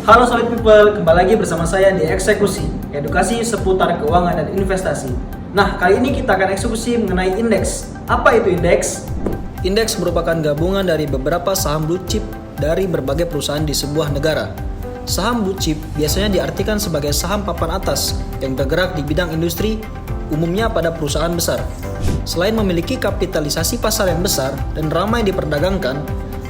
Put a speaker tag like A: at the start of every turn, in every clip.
A: Halo Solid People, kembali lagi bersama saya di Eksekusi, edukasi seputar keuangan dan investasi. Nah, kali ini kita akan eksekusi mengenai indeks. Apa itu indeks? Indeks merupakan gabungan dari beberapa saham blue chip dari berbagai perusahaan di sebuah negara. Saham blue chip biasanya diartikan sebagai saham papan atas yang bergerak di bidang industri, umumnya pada perusahaan besar. Selain memiliki kapitalisasi pasar yang besar dan ramai diperdagangkan,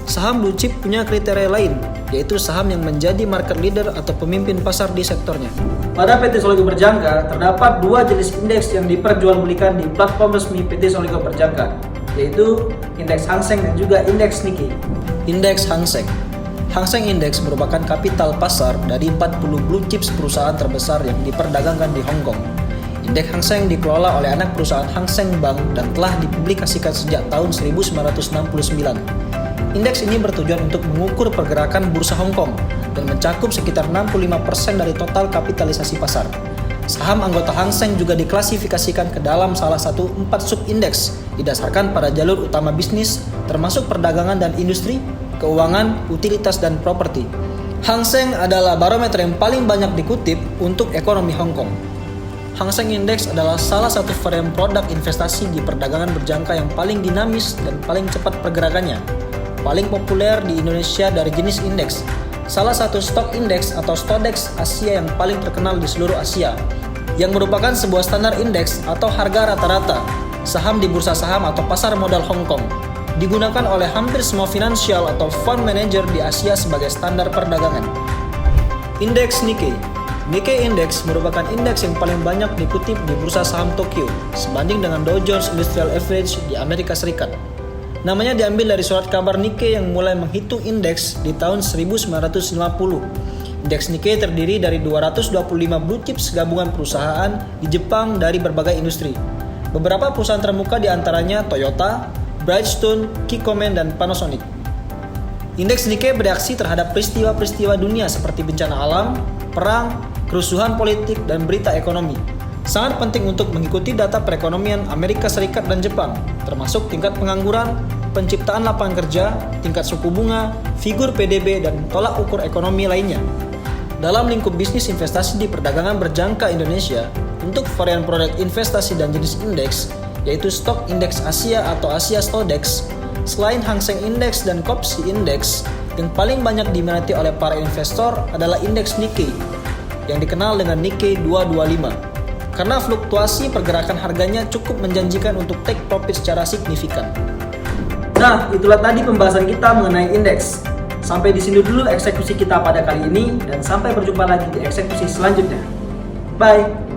A: saham blue chip punya kriteria lain, yaitu saham yang menjadi market leader atau pemimpin pasar di sektornya. Pada PT Soligo Berjangka, terdapat dua jenis indeks yang diperjualbelikan di platform resmi PT Soligo Berjangka, yaitu indeks Hang Seng dan juga indeks Nikkei. Indeks Hang Seng. Hang Seng Index merupakan kapital pasar dari 40 blue chips perusahaan terbesar yang diperdagangkan di Hong Kong. Indeks Hang Seng dikelola oleh anak perusahaan Hang Seng Bank dan telah dipublikasikan sejak tahun 1969. Indeks ini bertujuan untuk mengukur pergerakan bursa Hong Kong dan mencakup sekitar 65% dari total kapitalisasi pasar. Saham anggota Hang Seng juga diklasifikasikan ke dalam salah satu 4 sub-indeks didasarkan pada jalur utama bisnis, termasuk perdagangan dan industri, keuangan, utilitas, dan properti. Hang Seng adalah barometer yang paling banyak dikutip untuk ekonomi Hong Kong. Hang Seng Index adalah salah satu varian produk investasi di perdagangan berjangka yang paling dinamis dan paling cepat pergerakannya. Paling populer di Indonesia dari jenis indeks, salah satu stock index atau Stodex Asia yang paling terkenal di seluruh Asia, yang merupakan sebuah standar indeks atau harga rata-rata saham di bursa saham atau pasar modal Hong Kong, digunakan oleh hampir semua financial atau fund manager di Asia sebagai standar perdagangan. Indeks Nikkei. Nikkei Index merupakan indeks yang paling banyak dikutip di bursa saham Tokyo, sebanding dengan Dow Jones Industrial Average di Amerika Serikat. Namanya diambil dari surat kabar Nikkei yang mulai menghitung indeks di tahun 1990. Indeks Nikkei terdiri dari 225 blue chips gabungan perusahaan di Jepang dari berbagai industri. Beberapa perusahaan termuka diantaranya Toyota, Bridgestone, Kikkoman, dan Panasonic. Indeks Nikkei bereaksi terhadap peristiwa-peristiwa dunia seperti bencana alam, perang, kerusuhan politik, dan berita ekonomi. Sangat penting untuk mengikuti data perekonomian Amerika Serikat dan Jepang, termasuk tingkat pengangguran, penciptaan lapangan kerja, tingkat suku bunga, figur PDB, dan tolak ukur ekonomi lainnya. Dalam lingkup bisnis investasi di perdagangan berjangka Indonesia, untuk varian produk investasi dan jenis indeks, yaitu Stock Index Asia atau Asia Stodex, selain Hang Seng Index dan KOPSI Index, yang paling banyak diminati oleh para investor adalah indeks Nikkei, yang dikenal dengan Nikkei 225. Karena fluktuasi pergerakan harganya cukup menjanjikan untuk take profit secara signifikan. Nah, itulah tadi pembahasan kita mengenai indeks. Sampai di sini dulu eksekusi kita pada kali ini, dan sampai berjumpa lagi di eksekusi selanjutnya. Bye!